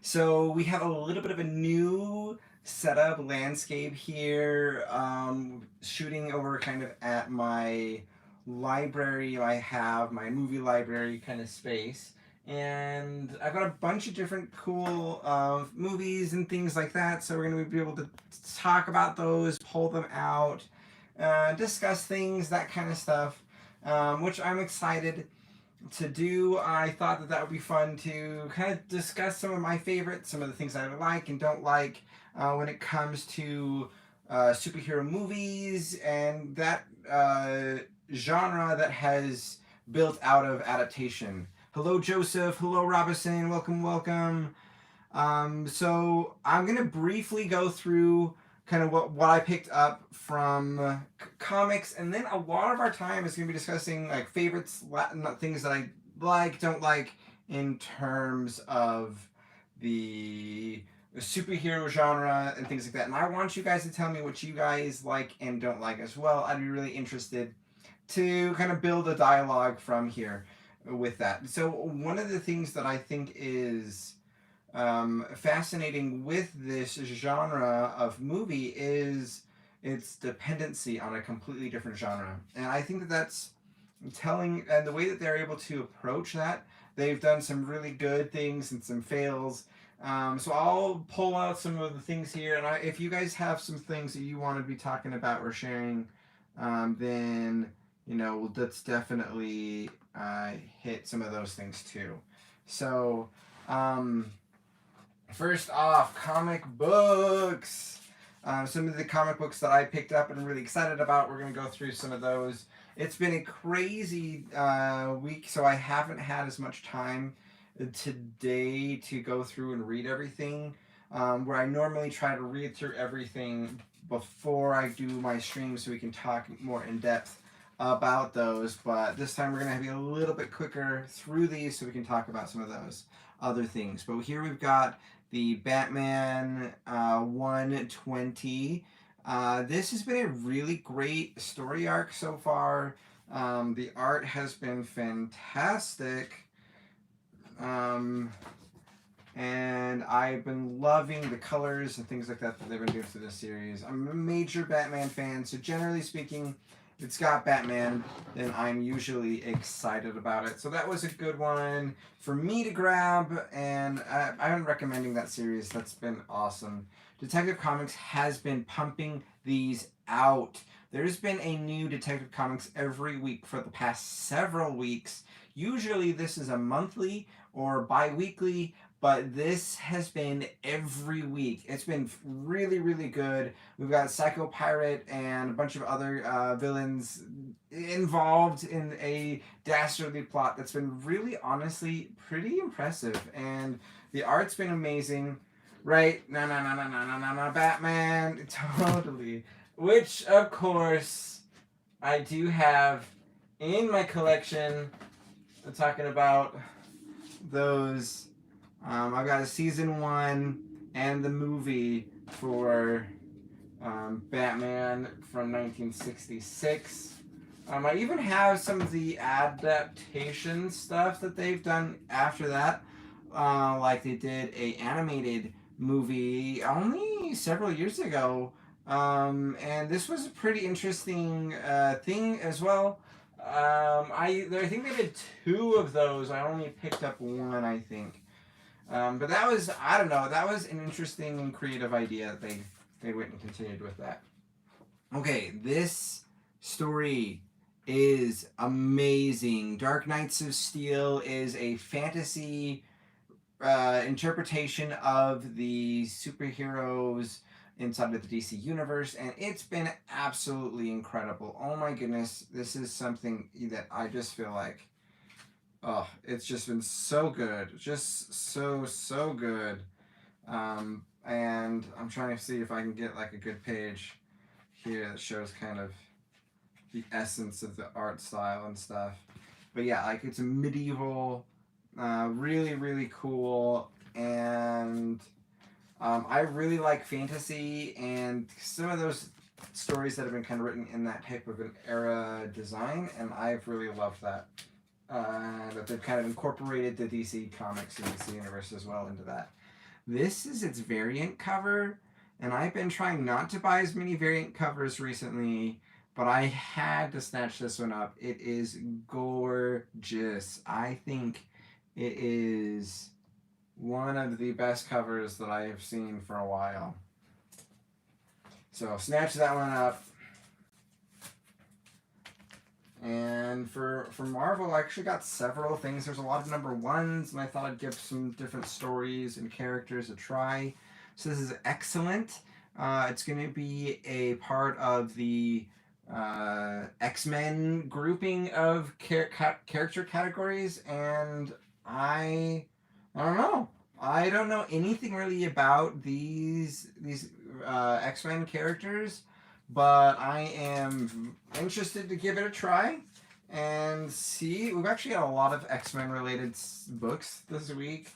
So we have a little bit of a new setup landscape here, shooting over kind of at my library. I have my movie library kind of space. And I've got a bunch of different cool movies and things like that. So we're going to be able to talk about those, pull them out, discuss things, that kind of stuff, which I'm excited to do. I thought that would be fun to kind of discuss some of my favorites, some of the things I like and don't like when it comes to superhero movies and that genre that has built out of adaptation. Hello, Joseph. Hello, Robinson. Welcome, welcome. So I'm gonna briefly go through kind of what I picked up from comics, and then a lot of our time is gonna be discussing like favorites, things that I like, don't like, in terms of the superhero genre and things like that. And I want you guys to tell me what you guys like and don't like as well. I'd be really interested to kind of build a dialogue from here with that. So one of the things that I think is fascinating with this genre of movie is its dependency on a completely different genre, and I think that that's telling. And the way that they're able to approach that, they've done some really good things and some fails. So I'll pull out some of the things here, and if you guys have some things that you want to be talking about or sharing, then let's definitely hit some of those things too. So first off, comic books. Some of the comic books that I picked up and I'm really excited about, we're going to go through some of those. It's been a crazy week, so I haven't had as much time today to go through and read everything. Where I normally try to read through everything before I do my stream so we can talk more in depth about those. But this time we're going to be a little bit quicker through these so we can talk about some of those other things. But here we've got the Batman 120. This has been a really great story arc so far. The art has been fantastic. And I've been loving the colors and things like that they've been doing through this series. I'm a major Batman fan, so generally speaking, if it's got Batman, then I'm usually excited about it. So that was a good one for me to grab, and I've been recommending that series. That's been awesome. Detective Comics has been pumping these out. There's been a new Detective Comics every week for the past several weeks. Usually this is a monthly or bi-weekly, but this has been every week. It's been really, really good. We've got Psycho Pirate and a bunch of other villains involved in a dastardly plot that's been really, honestly, pretty impressive. And the art's been amazing. Right? No, no, no, no, no, no, no, no, Batman. Totally. Which, of course, I do have in my collection. I'm talking about those. I've got a season 1 and the movie for Batman from 1966. I even have some of the adaptation stuff that they've done after that. Like they did a animated movie only several years ago. And this was a pretty interesting thing as well. I think they did 2 of those. I only picked up 1, I think. But that was, I don't know, that was an interesting and creative idea. They went and continued with that. Okay, this story is amazing. Dark Knights of Steel is a fantasy interpretation of the superheroes inside of the DC universe, and it's been absolutely incredible. Oh my goodness, this is something that I just feel like, oh, it's just been so good. Just so good. And I'm trying to see if I can get like a good page here that shows kind of the essence of the art style and stuff. But yeah, like it's a medieval, really, really cool. And I really like fantasy and some of those stories that have been kind of written in that type of an era design, and I've really loved that. That they've kind of incorporated the DC Comics and DC Universe as well into that. This is its variant cover, and I've been trying not to buy as many variant covers recently, but I had to snatch this one up. It is gorgeous. I think it is one of the best covers that I have seen for a while. So snatch that one up. And for Marvel, I actually got several things. There's a lot of #1s, and I thought I'd give some different stories and characters a try. So this is excellent. It's going to be a part of the X-Men grouping of character categories, and I don't know. I don't know anything really about these X-Men characters, but I am interested to give it a try and see. We've actually got a lot of X-Men related books this week.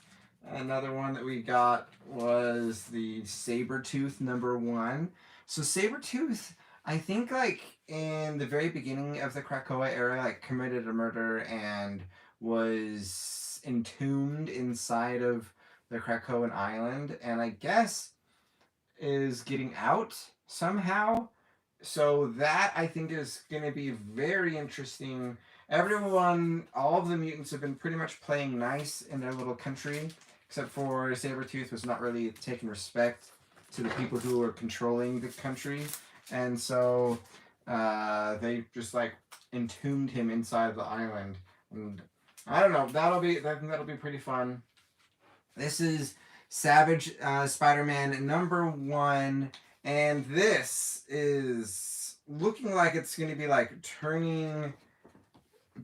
Another one that we got was the Sabretooth #1. So Sabretooth, I think, like, in the very beginning of the Krakoa era, like, committed a murder and was entombed inside of the Krakoan island, and I guess is getting out somehow. So that, I think, is going to be very interesting. Everyone, all of the mutants have been pretty much playing nice in their little country, except for Sabretooth was not really taking respect to the people who were controlling the country. And so they just, like, entombed him inside the island. And I don't know, that'll be pretty fun. This is Savage Spider-Man #1, and this is looking like it's going to be like turning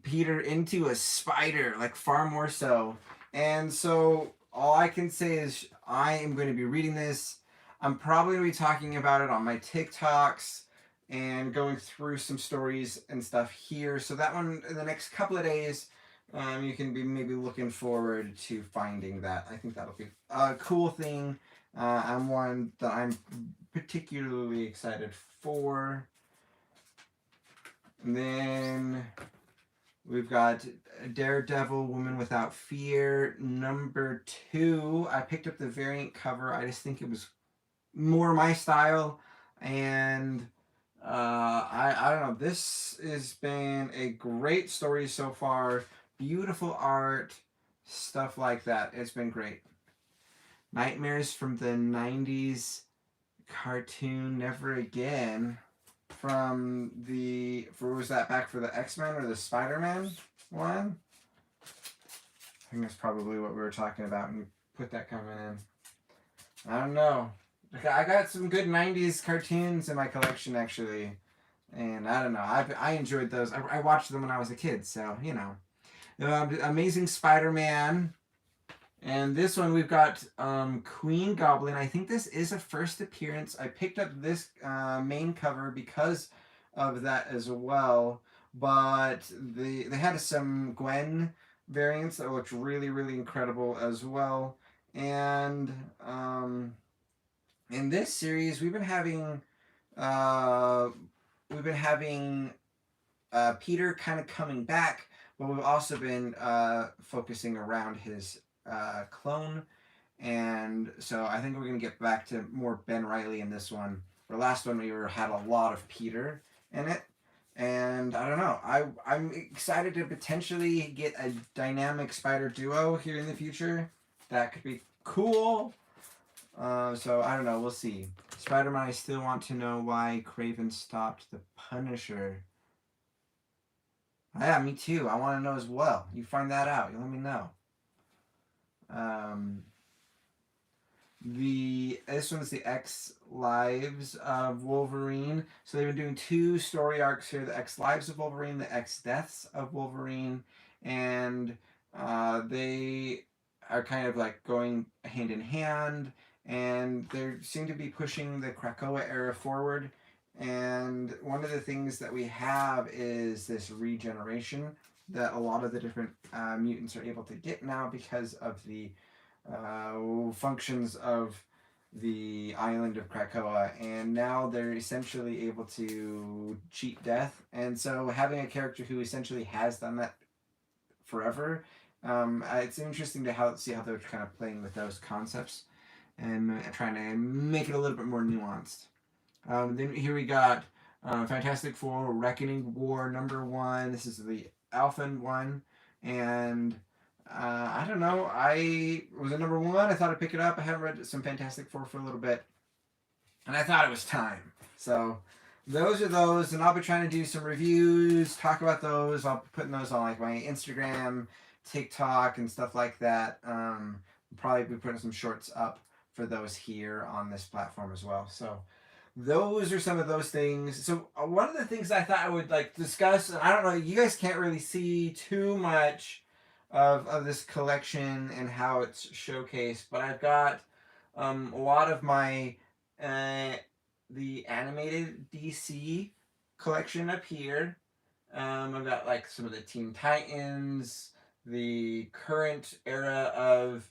Peter into a spider, like far more so. And so all I can say is I am going to be reading this. I'm probably going to be talking about it on my TikToks and going through some stories and stuff here. So that one, in the next couple of days, you can be maybe looking forward to finding that. I think that'll be a cool thing. I'm one that I'm particularly excited for. And then we've got Daredevil, Woman Without Fear, #2. I picked up the variant cover. I just think it was more my style. And I don't know. This has been a great story so far. Beautiful art, stuff like that. It's been great. Nightmares from the 90s cartoon Never Again. From was that back for the X-Men or the Spider-Man one? I think that's probably what we were talking about when you put that comment in. I don't know. I got some good 90s cartoons in my collection, actually. And I don't know. I enjoyed those. I watched them when I was a kid, so, you know. Amazing Spider-Man. And this one we've got Queen Goblin. I think this is a first appearance. I picked up this main cover because of that as well. But they had some Gwen variants that looked really, really incredible as well. And in this series, we've been having Peter kind of coming back, but we've also been focusing around his clone. And so I think we're going to get back to more Ben Reilly in this one. The last one had a lot of Peter in it. And I don't know. I'm excited to potentially get a dynamic spider duo here in the future. That could be cool. So I don't know. We'll see. Spider-Man, I still want to know why Kraven stopped the Punisher. Yeah, me too. I want to know as well. You find that out. You let me know. This one's the X Lives of Wolverine. So they've been doing 2 story arcs here: the X Lives of Wolverine, the X Deaths of Wolverine, and they are kind of like going hand in hand, and they seem to be pushing the Krakoa era forward. And one of the things that we have is this regeneration that a lot of the different mutants are able to get now because of the functions of the island of Krakoa, and now they're essentially able to cheat death. And so having a character who essentially has done that forever, it's interesting to see how they're kind of playing with those concepts. and trying to make it a little bit more nuanced. Then here we got Fantastic Four Reckoning War #1. This is the Alpha one, and I don't know. I was at #1. I thought I'd pick it up. I haven't read some Fantastic Four for a little bit, and I thought it was time. So those are those, and I'll be trying to do some reviews, talk about those. I'll be putting those on like my Instagram, TikTok, and stuff like that. Probably be putting some shorts up for those here on this platform as well. So those are some of those things. So one of the things I thought I would like discuss, and I don't know, you guys can't really see too much of this collection and how it's showcased, but I've got a lot of my the animated DC collection up here. I've got like some of the Teen Titans, the current era of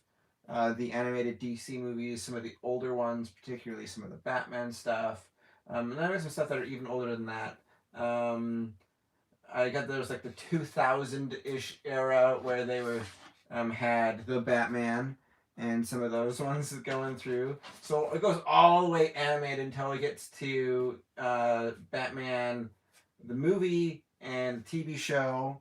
the animated DC movies, some of the older ones, particularly some of the Batman stuff. And then there's some stuff that are even older than that. I got those like the 2000-ish era where they were had the Batman and some of those ones going through. So it goes all the way animated until it gets to Batman, the movie and TV show.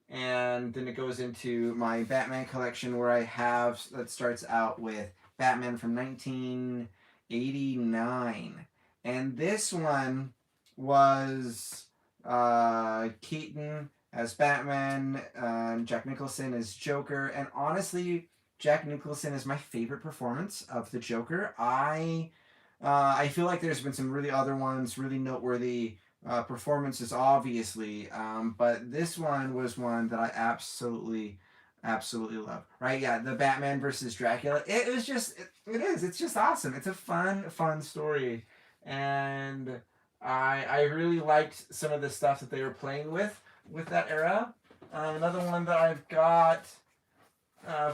And then it goes into my Batman collection where I have, that starts out with Batman from 1989. And this one was Keaton as Batman, Jack Nicholson as Joker. And honestly, Jack Nicholson is my favorite performance of the Joker. I feel like there's been some really other ones, really noteworthy performances, obviously, but this one was one that I absolutely love. Right? Yeah, the Batman versus Dracula. It was just, it's just awesome. It's a fun story, and I really liked some of the stuff that they were playing with that era. Another one that I've got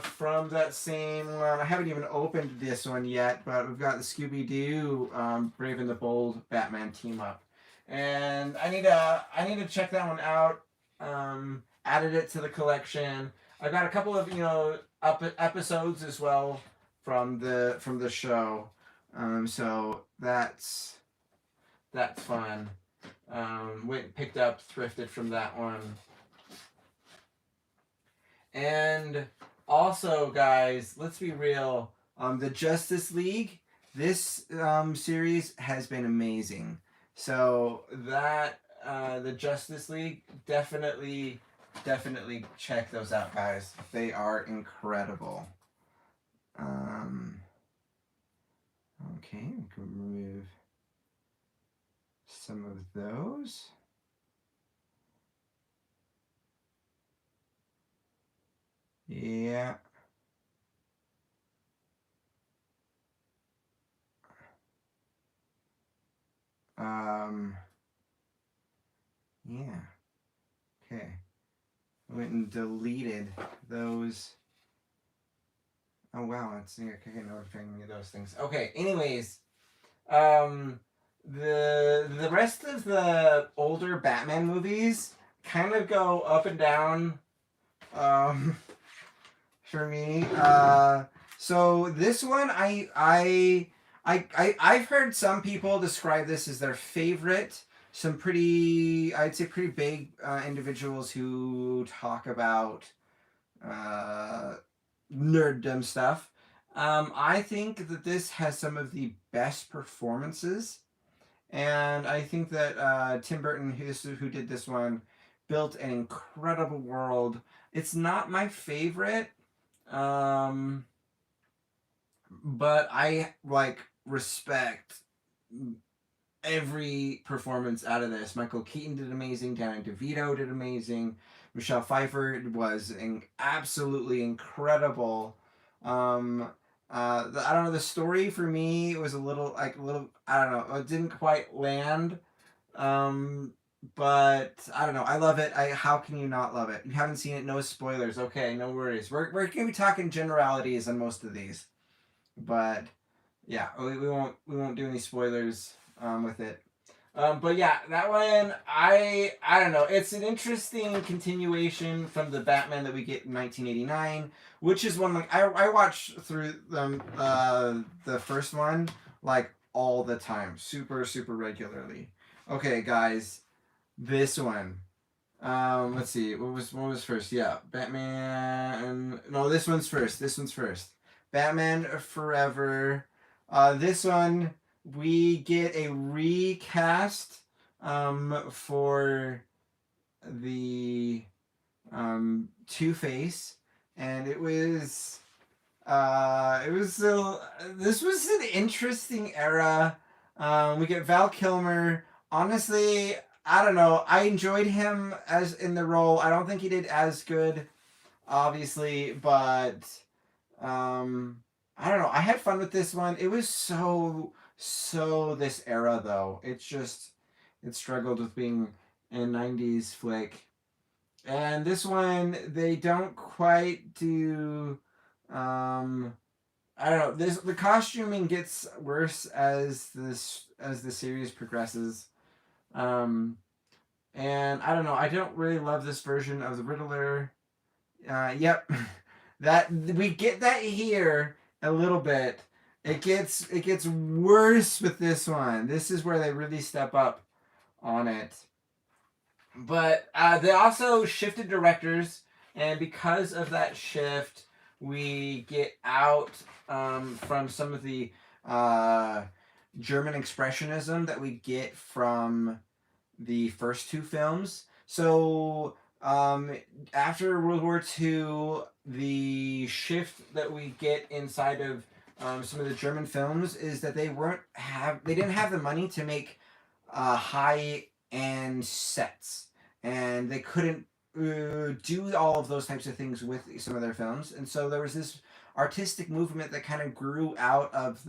from that same one, I haven't even opened this one yet, but we've got the Scooby-Doo Brave and the Bold Batman team up. And I need to check that one out. Added it to the collection. I've got a couple of episodes as well from the show. So that's fun. Went picked up, thrifted from that one. And also, guys, let's be real. The Justice League, this series has been amazing. So that the Justice League, definitely check those out, guys. They are incredible. Okay, we can remove some of those. Yeah. Yeah. Okay. I went and deleted those. Oh wow, it's okay. No, me those things. Okay. Anyways, the rest of the older Batman movies kind of go up and down. For me. So this one, I've heard some people describe this as their favorite. Some pretty, I'd say pretty big individuals who talk about nerddom stuff. I think that this has some of the best performances, and I think that Tim Burton, who did this one, built an incredible world. It's not my favorite, but I respect every performance out of this. Michael Keaton did amazing. Danny DeVito did amazing. Michelle Pfeiffer was absolutely incredible. I don't know. The story for me was a little. I don't know. It didn't quite land. But I don't know. I love it. How can you not love it? You haven't seen it. No spoilers. Okay, no worries. We're gonna be talking generalities on most of these, but yeah, we won't do any spoilers with it. But yeah, that one I don't know. It's an interesting continuation from the Batman that we get in 1989, which is one like I watched through the first one like all the time, super regularly. Okay, guys, this one. Let's see. What was first? Yeah, Batman. No, this one's first. This one's first. Batman Forever. This one we get a recast. For the Two-Face, and this was an interesting era. We get Val Kilmer. Honestly, I don't know. I enjoyed him as in the role. I don't think he did as good, obviously, but I don't know. I had fun with this one. It was so this era though. It struggled with being a 90s flick. And this one they don't quite do I don't know. The costuming gets worse as the series progresses. Um and I don't know. I don't really love this version of the Riddler. Yep. That we get that here a little bit. It gets worse with this one. This is where they really step up on it. But they also shifted directors, and because of that shift, we get out from some of the German expressionism that we get from the first two films. So after World War II, the shift that we get inside of some of the German films is that they didn't have the money to make high end sets, and they couldn't do all of those types of things with some of their films, and so there was this artistic movement that kind of grew out of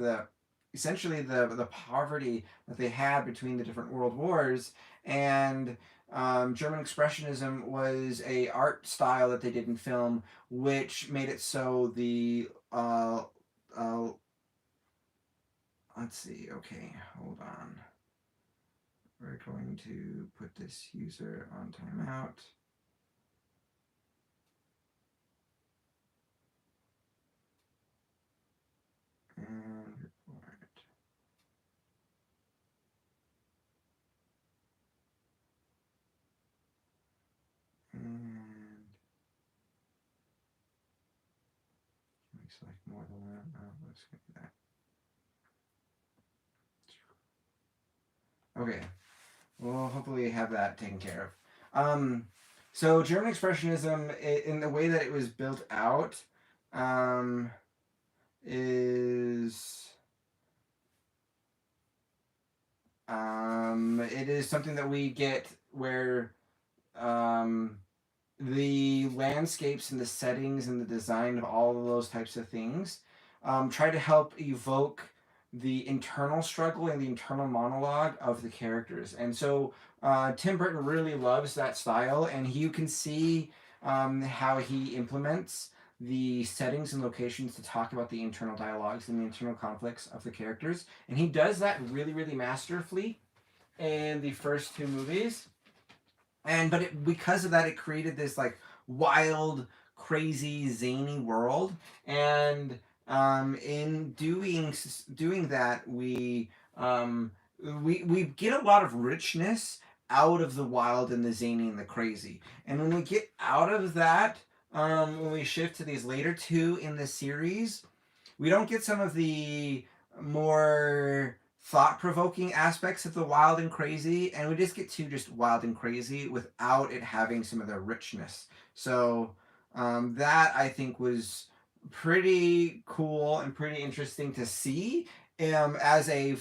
essentially the poverty that they had between the different world wars. And German expressionism was a art style that they did in film, which made it so the let's see. Okay, hold on. We're going to put this user on timeout. And report. And can we select more than one? Oh, let's get that. Okay. Well, hopefully have that taken care of. So German expressionism, in the way that it was built out, is it is something that we get where the landscapes and the settings and the design of all of those types of things try to help evoke the internal struggle and the internal monologue of the characters. And so Tim Burton really loves that style, and you can see how he implements the settings and locations to talk about the internal dialogues and the internal conflicts of the characters. And he does that really masterfully in the first two movies. Because of that, it created this like wild, crazy, zany world. And in doing that, we get a lot of richness out of the wild and the zany and the crazy. And when we get out of that, when we shift to these later two in the series, we don't get some of the more thought-provoking aspects of the wild and crazy, and we just get to just wild and crazy without it having some of the richness. So that I think was pretty cool and pretty interesting to see as a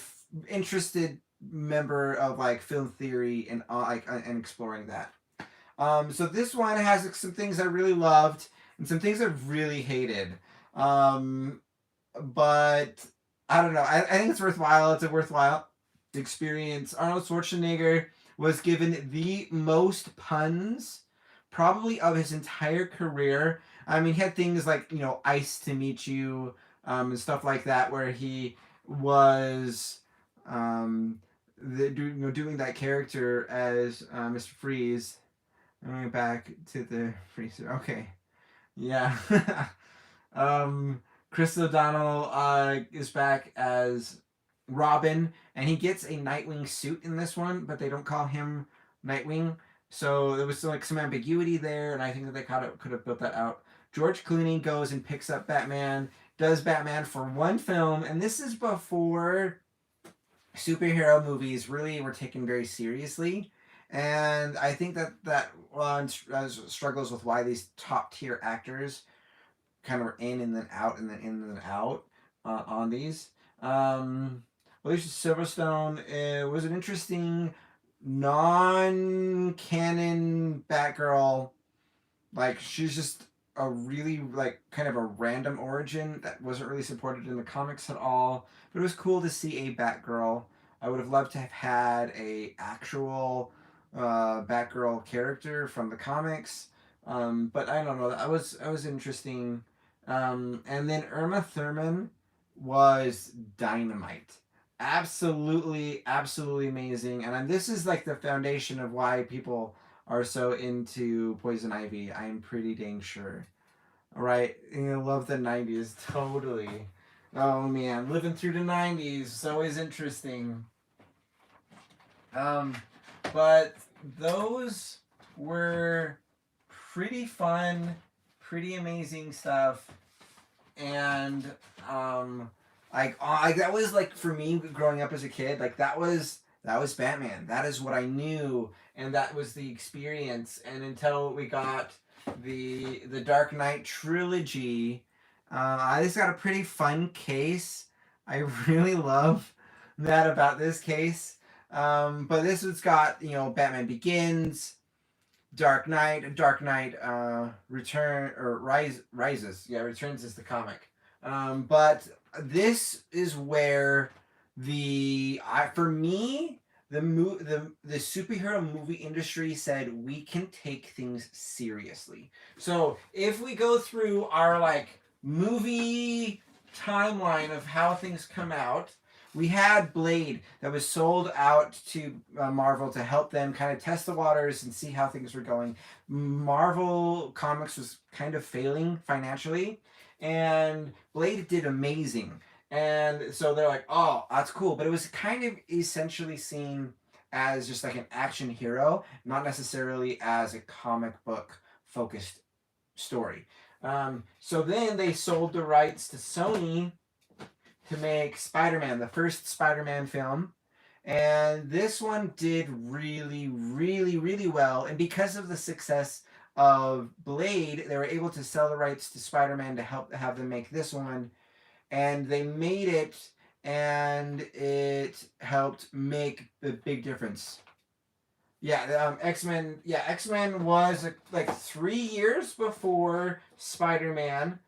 interested member of like film theory and and exploring that. So this one has some things I really loved and some things I really hated. But I don't know. I think it's worthwhile. It's a worthwhile experience. Arnold Schwarzenegger was given the most puns probably of his entire career. I mean, he had things like, Ice to Meet You, and stuff like that, where he was doing that character as Mr. Freeze. Going back to the freezer. Okay, yeah. Chris O'Donnell is back as Robin, and he gets a Nightwing suit in this one, but they don't call him Nightwing. So there was like some ambiguity there, and I think that they could have built that out. George Clooney goes and picks up Batman, does Batman for one film, and this is before superhero movies really were taken very seriously. And I think that struggles with why these top tier actors kind of in and then out and then in and then out on these. Alicia Silverstone was an interesting non-canon Batgirl. Like she's just a really like kind of a random origin that wasn't really supported in the comics at all. But it was cool to see a Batgirl. I would have loved to have had a actual Batgirl character from the comics. But I don't know. That was interesting. And then Irma Thurman was dynamite. Absolutely, absolutely amazing. And this is like the foundation of why people are so into Poison Ivy. I'm pretty dang sure. All right, love the '90s totally. Oh man, living through the '90s is always interesting. Um, but those were pretty fun, pretty amazing stuff, and like that was like for me growing up as a kid, like that was Batman. That is what I knew, and that was the experience. And until we got the Dark Knight trilogy, I just got a pretty fun case. I really love that about this case. But this one's got Batman Begins, Dark Knight Return or Rises. Yeah, Returns is the comic. But this is where for me the superhero movie industry said we can take things seriously. So if we go through our like movie timeline of how things come out, we had Blade that was sold out to Marvel to help them kind of test the waters and see how things were going. Marvel Comics was kind of failing financially, and Blade did amazing. And so they're like, oh, that's cool. But it was kind of essentially seen as just like an action hero, not necessarily as a comic book focused story. So then they sold the rights to Sony to make Spider-Man, the first Spider-Man film. And this one did really, really, really well. And because of the success of Blade, they were able to sell the rights to Spider-Man to help have them make this one. And they made it, and it helped make the big difference. Yeah, X-Men. Yeah, X-Men was like 3 years before Spider-Man.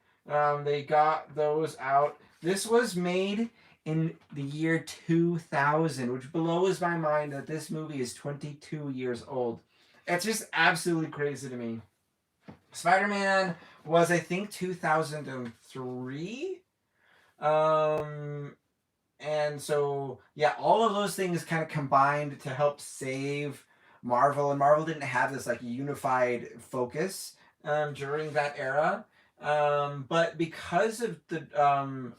They got those out. This was made in the year 2000, which blows my mind that this movie is 22 years old. It's just absolutely crazy to me. Spider-Man was, I think, 2003. And so, yeah, all of those things kind of combined to help save Marvel. And Marvel didn't have this like unified focus during that era. But because of the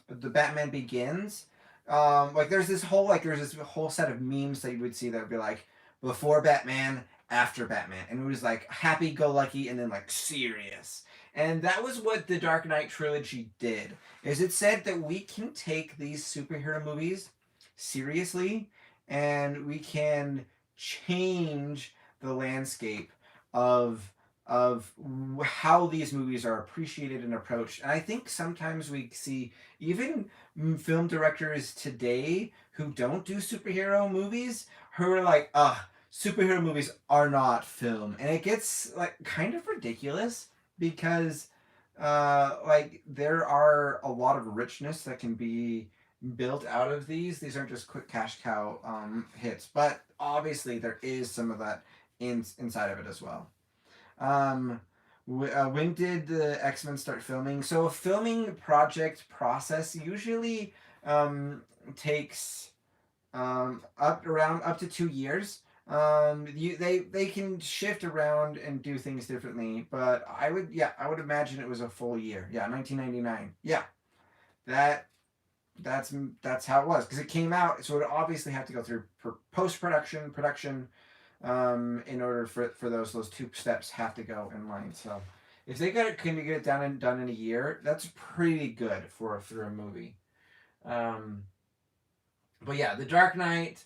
Batman Begins, like there's this whole set of memes that you would see that would be like before Batman, after Batman, and it was like happy go lucky and then like serious. And that was what the Dark Knight trilogy did. Is it said that we can take these superhero movies seriously, and we can change the landscape of how these movies are appreciated and approached. And I think sometimes we see even film directors today who don't do superhero movies who are like, superhero movies are not film. And it gets like kind of ridiculous because like there are a lot of richness that can be built out of these. These aren't just quick cash cow hits, but obviously there is some of that inside of it as well. When did the X-Men start filming? So a filming project process usually takes up to 2 years. They can shift around and do things differently, but I would imagine it was a full year. Yeah, 1999. Yeah, that that's how it was because it came out, so it obviously had to go through post production, in order for those two steps have to go in line. So if they can get it done in a year, that's pretty good for a movie. Um, but yeah, The Dark Knight,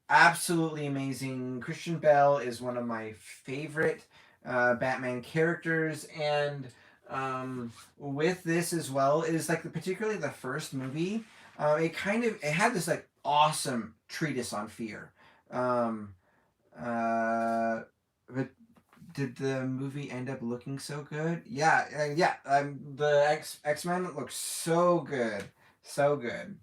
absolutely amazing. Christian Bale is one of my favorite Batman characters, and with this as well is like particularly the first movie. It had this like awesome treatise on fear. Um, but did the movie end up looking so good? Yeah, yeah. The X-Men looks so good, so good.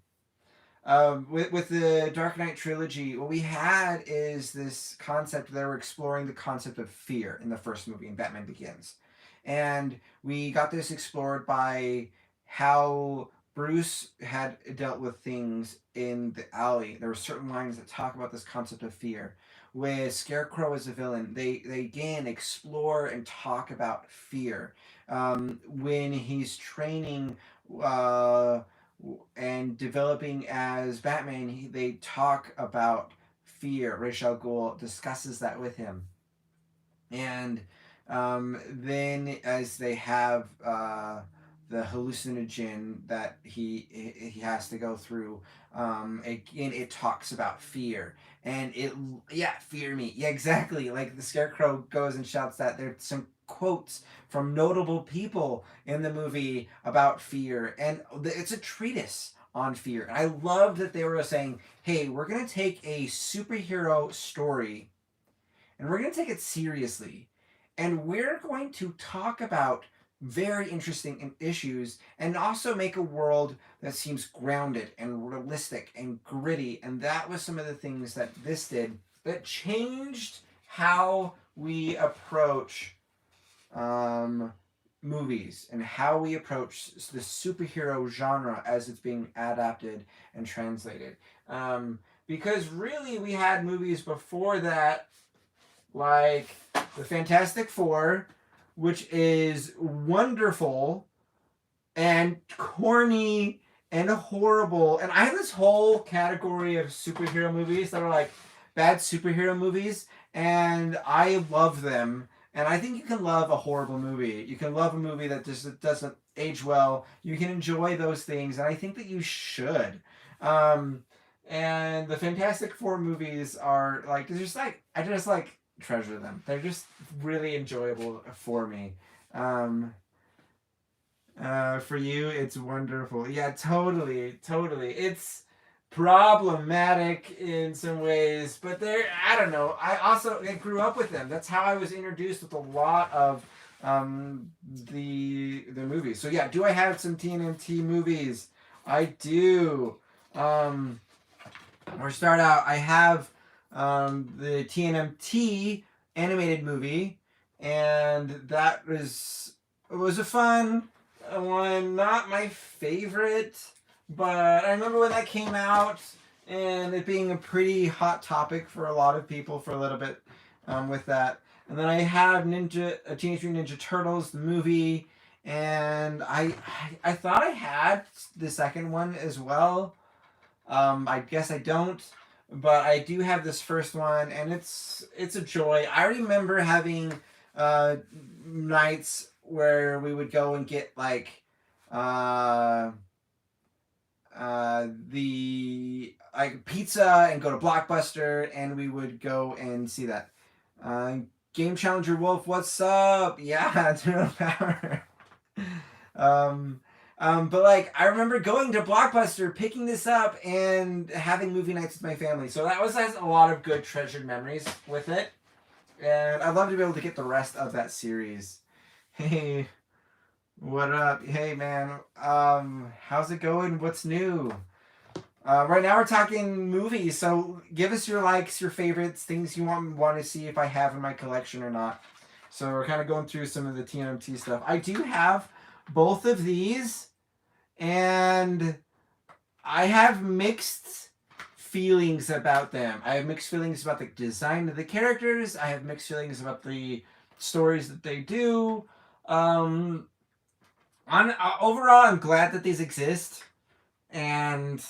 With the Dark Knight trilogy, what we had is this concept. They were exploring the concept of fear in the first movie, in Batman Begins, and we got this explored by how Bruce had dealt with things in the alley. There were certain lines that talk about this concept of fear. With Scarecrow as a villain, they again explore and talk about fear. When he's training. Uh, and developing as Batman, they talk about fear. Ra's al Ghul discusses that with him, and then as they have the hallucinogen that he has to go through, again it talks about fear, and fear me, yeah, exactly, like the Scarecrow goes and shouts that. There's some quotes from notable people in the movie about fear, and it's a treatise on fear. And I love that they were saying, hey, we're going to take a superhero story and we're going to take it seriously, and we're going to talk about very interesting issues and also make a world that seems grounded and realistic and gritty. And that was some of the things that this did that changed how we approach movies and how we approach the superhero genre as it's being adapted and translated. Because really, we had movies before that, like the Fantastic Four, which is wonderful and corny and horrible. And I have this whole category of superhero movies that are like bad superhero movies, and I love them. And I think you can love a horrible movie. You can love a movie that just doesn't age well. You can enjoy those things, and I think that you should. And the Fantastic Four movies are like, I just like treasure them. They're just really enjoyable for me. For you, it's wonderful. Yeah, totally, totally. It's problematic in some ways, but I don't know. I grew up with them. That's how I was introduced with a lot of the movies. So yeah, do I have some TNT movies? I do. Or start out, I have the TNMT animated movie, and it was a fun one. Not my favorite, but I remember when that came out and it being a pretty hot topic for a lot of people for a little bit with that. And then I have Teenage Mutant Ninja Turtles, the movie, and I thought I had the second one as well. I guess I don't, but I do have this first one, and it's a joy. I remember having nights where we would go and get like the like pizza and go to Blockbuster, and we would go and see that. Game Challenger Wolf, what's up? Yeah, Turtle Power. But like I remember going to Blockbuster, picking this up, and having movie nights with my family. So that has a lot of good treasured memories with it, and I'd love to be able to get the rest of that series. Hey, what up? Hey man, how's it going? What's new? Right now we're talking movies, so give us your likes, your favorites, things you want to see if I have in my collection or not. So we're kind of going through some of the TMT stuff. I do have both of these, and I have mixed feelings about them. I have mixed feelings about the design of the characters. I have mixed feelings about the stories that they do. Overall, I'm glad that these exist, and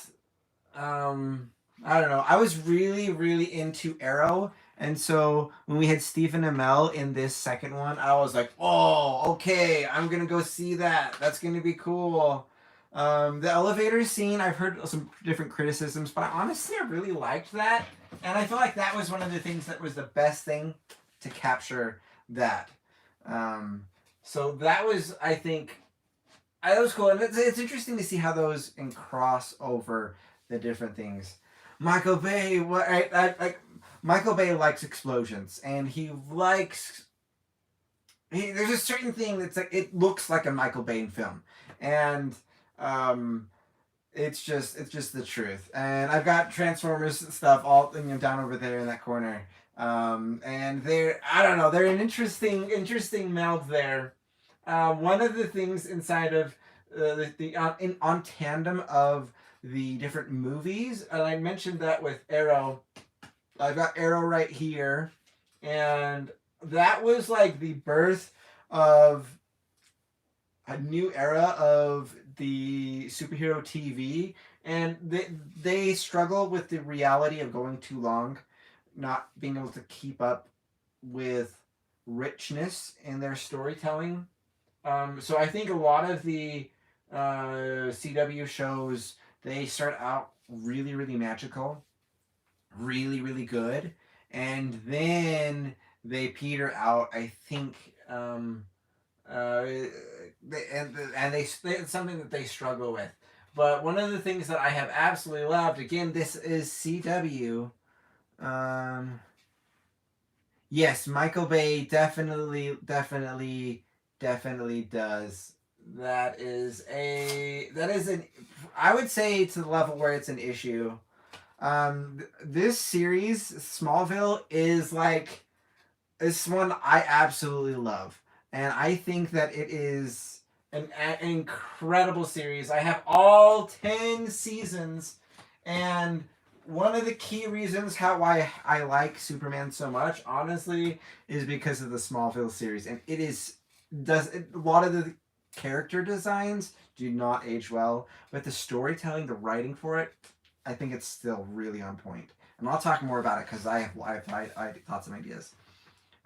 I don't know. I was really, really into Arrow, and so when we had Stephen Amell in this second one, I was like, "Oh, okay, I'm gonna go see that. That's gonna be cool." The elevator scene, I've heard some different criticisms, but honestly, I really liked that, and I feel like that was one of the things that was the best thing to capture that. So that was, I think, that was cool, and it's interesting to see how those can cross over the different things. Michael Bay, Michael Bay likes explosions, and he likes. There's a certain thing that's like it looks like a Michael Bay film, and um, it's just the truth. And I've got Transformers stuff all down over there in that corner, and they're I don't know they're an interesting meld there. One of the things inside of on tandem of the different movies, and I mentioned that with Arrow. I've got Arrow right here, and that was like the birth of a new era of the superhero TV, and they struggle with the reality of going too long, not being able to keep up with richness in their storytelling. So I think a lot of the CW shows, they start out really, really magical, really, really good, and then they peter out. I think it's something that they struggle with. But one of the things that I have absolutely loved, again, this is CW. Um, yes, Michael Bay definitely does. That is an I would say to the level where it's an issue. This series, Smallville, is like it's one I absolutely love, and I think that it is an incredible series. I have all 10 seasons, and one of the key reasons why I like Superman so much, honestly, is because of the Smallville series, and a lot of the character designs do not age well, but the storytelling, the writing for it, I think it's still really on point. And I'll talk more about it because I have thoughts and ideas.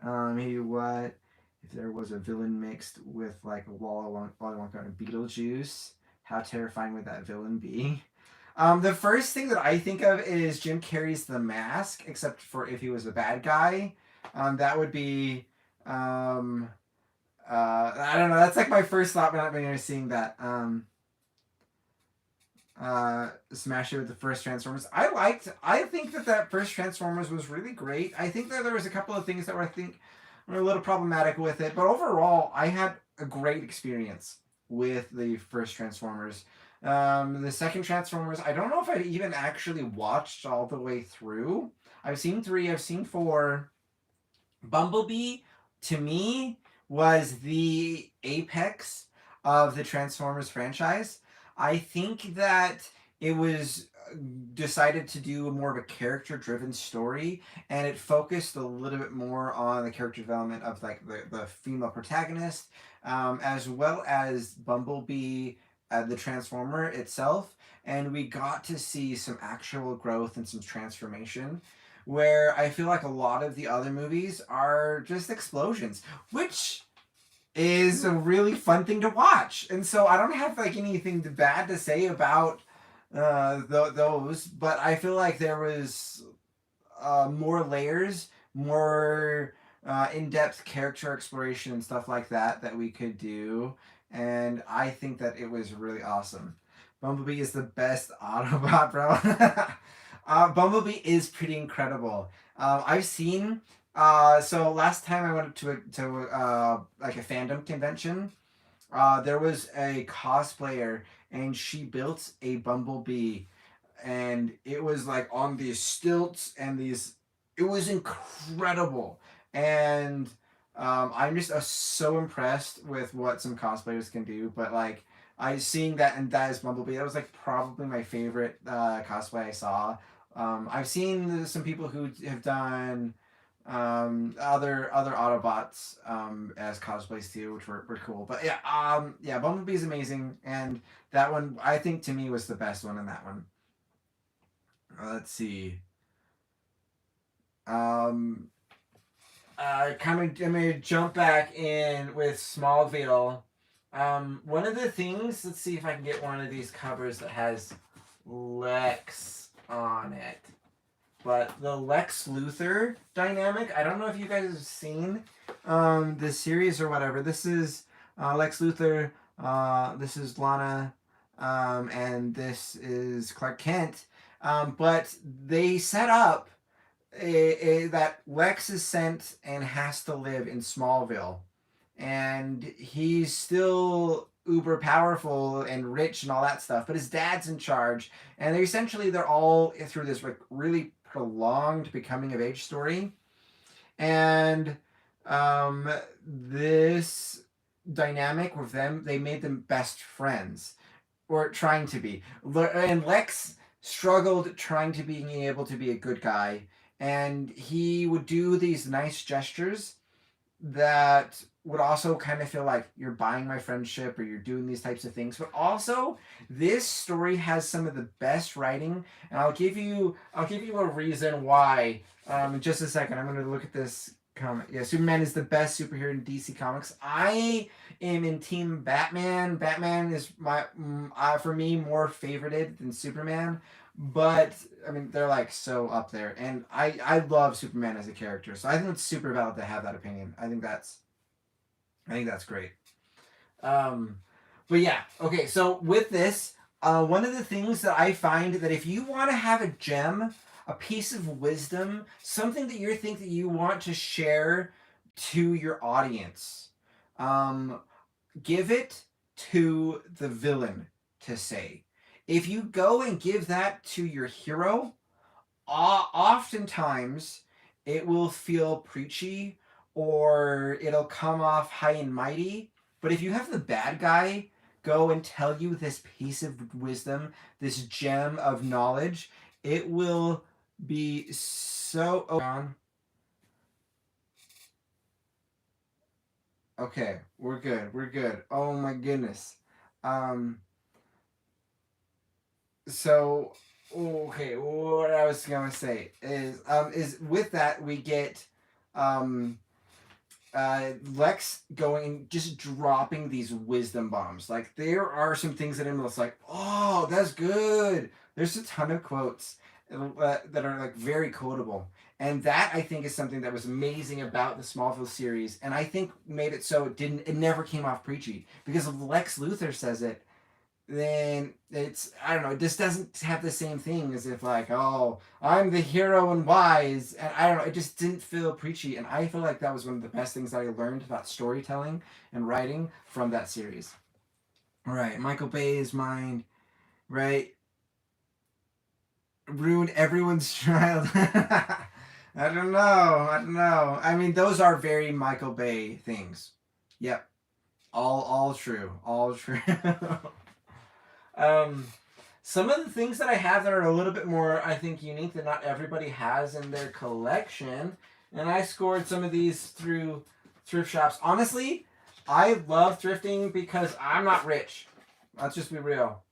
Maybe what if there was a villain mixed with like a Walla Wonka and Beetlejuice? How terrifying would that villain be? The first thing that I think of is Jim Carrey's The Mask, except for if he was a bad guy. That would be. I don't know. That's like my first thought when I was seeing that. Smash it with the first Transformers. I think that first Transformers was really great. I think that there was a couple of things that were a little problematic with it, but overall, I had a great experience with the first Transformers. The second Transformers, I don't know if I've even actually watched all the way through. I've seen 3, I've seen 4. Bumblebee, to me, was the apex of the Transformers franchise. I think that it was decided to do more of a character-driven story, and it focused a little bit more on the character development of like the female protagonist, as well as Bumblebee, the Transformer itself, and we got to see some actual growth and some transformation. Where I feel like a lot of the other movies are just explosions, which is a really fun thing to watch. And so I don't have like anything bad to say about those, but I feel like there was more layers, more in-depth character exploration and stuff like that we could do, and I think that it was really awesome. Bumblebee is the best Autobot, bro. Bumblebee is pretty incredible. I've seen. So last time I went to like a fandom convention, there was a cosplayer and she built a Bumblebee, and it was like on these stilts and these. It was incredible, and I'm just so impressed with what some cosplayers can do. But like I seeing that, and that is Bumblebee. That was like probably my favorite cosplay I saw I've seen some people who have done other Autobots as cosplays too, which were cool. But yeah, Bumblebee is amazing, and that one I think to me was the best one in that one. Let's see. Um, I'm gonna jump back in with Smallville. One of the things, let's see if I can get one of these covers that has Lex on it. But the Lex Luthor Dynamic, I don't know if you guys have seen this series or whatever. This is Lex Luthor, this is Lana, and this is Clark Kent. But they set up that Lex is sent and has to live in Smallville, and he's still uber powerful and rich and all that stuff, but his dad's in charge, and they're all through this like really prolonged becoming of age story, and this dynamic with them, they made them best friends, or trying to be, and Lex struggled trying to being able to be a good guy, and he would do these nice gestures that would also kind of feel like you're buying my friendship or you're doing these types of things. But also, this story has some of the best writing, and I'll give you a reason why. In just a second, I'm going to look at this comic. Yeah, Superman is the best superhero in DC Comics. I am in Team Batman. Batman is for me more favorited than Superman. But I mean, they're like so up there, and I love Superman as a character, so I think it's super valid to have that opinion. I think that's great. Um, but yeah, okay. So with this, one of the things that I find that if you want to have a gem, a piece of wisdom, something that you think that you want to share to your audience, um, give it to the villain to say. If you go and give that to your hero, oftentimes it will feel preachy or it'll come off high and mighty. But if you have the bad guy go and tell you this piece of wisdom, this gem of knowledge, it will be so. Okay, we're good. We're good. Oh my goodness. Um, so okay, what I was gonna say is with that we get um Lex going just dropping these wisdom bombs. Like there are some things in him that's like, oh, that's good. There's a ton of quotes that are like very quotable, and that I think is something that was amazing about the Smallville series, and I think made it so it never came off preachy because if Lex Luthor says it, then it's, I don't know, it just doesn't have the same thing as if like, oh, I'm the hero and wise, and I don't know, it just didn't feel preachy, and I feel like that was one of the best things that I learned about storytelling and writing from that series. Right, Michael Bay's mind, right, ruined everyone's child. I don't know. I mean, those are very Michael Bay things. Yep, all true, all true. Um, some of the things that I have that are a little bit more, I think, unique that not everybody has in their collection, and I scored some of these through thrift shops. Honestly, I love thrifting because I'm not rich. Let's just be real.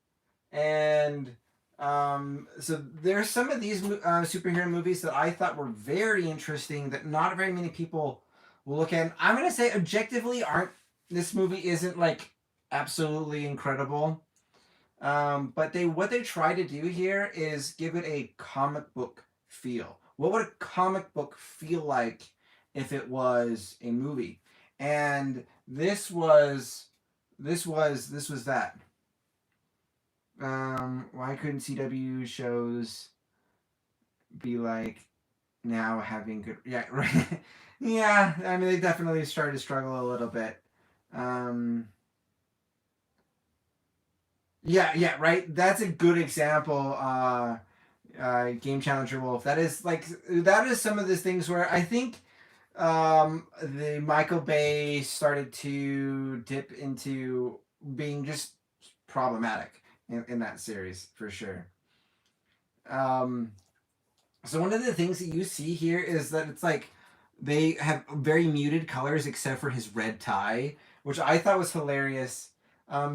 And so there's some of these superhero movies that I thought were very interesting that not very many people will look at. And I'm gonna say objectively, aren't this movie isn't like absolutely incredible. But what they try to do here is give it a comic book feel. What would a comic book feel like if it was a movie? And this was that. Why couldn't CW shows be like now having good? Yeah, right. Yeah, I mean they definitely started to struggle a little bit. Um, yeah, right. That's a good example. Game Challenger Wolf. That is some of these things where I think the Michael Bay started to dip into being just problematic in that series for sure. Um, So one of the things that you see here is that it's like they have very muted colors except for his red tie, which I thought was hilarious.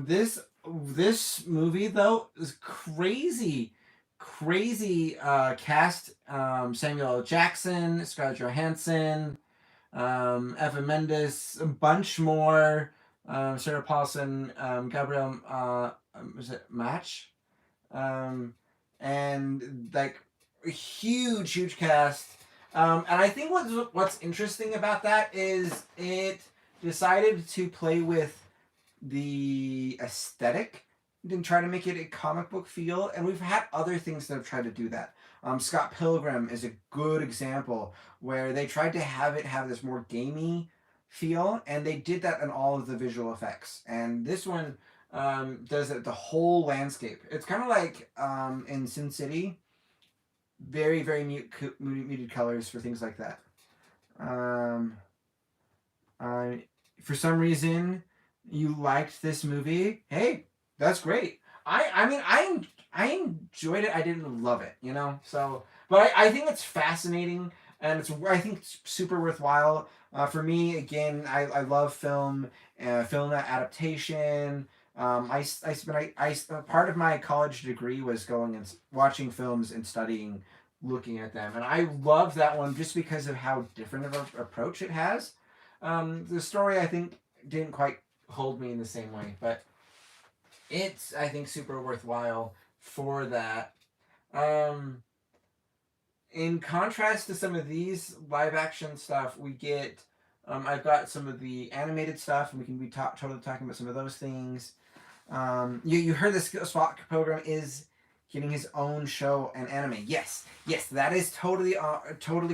This movie though is crazy, crazy cast. Samuel L. Jackson, Scarlett Johansson, Eva Mendes, a bunch more. Sarah Paulson, Gabriel, was it Match? Um, and like a huge, huge cast. And I think what's interesting about that is it decided to play with the aesthetic and try to make it a comic book feel. And we've had other things that have tried to do that. Scott Pilgrim is a good example where they tried to have it have this more gamey feel, and they did that in all of the visual effects. And this one does it the whole landscape. It's kind of like in Sin City, very very muted colors for things like that. Um, for some reason, you liked this movie. Hey, that's great. I mean I enjoyed it. I didn't love it, you know. So, but I think it's fascinating, and I think it's super worthwhile. For me, again, I love film, film adaptation. I spent part of my college degree was going and watching films and studying, looking at them, and I love that one just because of how different of an approach it has. The story I think didn't quite hold me in the same way, but it's I think super worthwhile for that. Um, in contrast to some of these live action stuff, we get. I've got some of the animated stuff, and we can be totally talking about some of those things. You heard this Scott Pilgrim is getting his own show and anime. Yes, yes, that is totally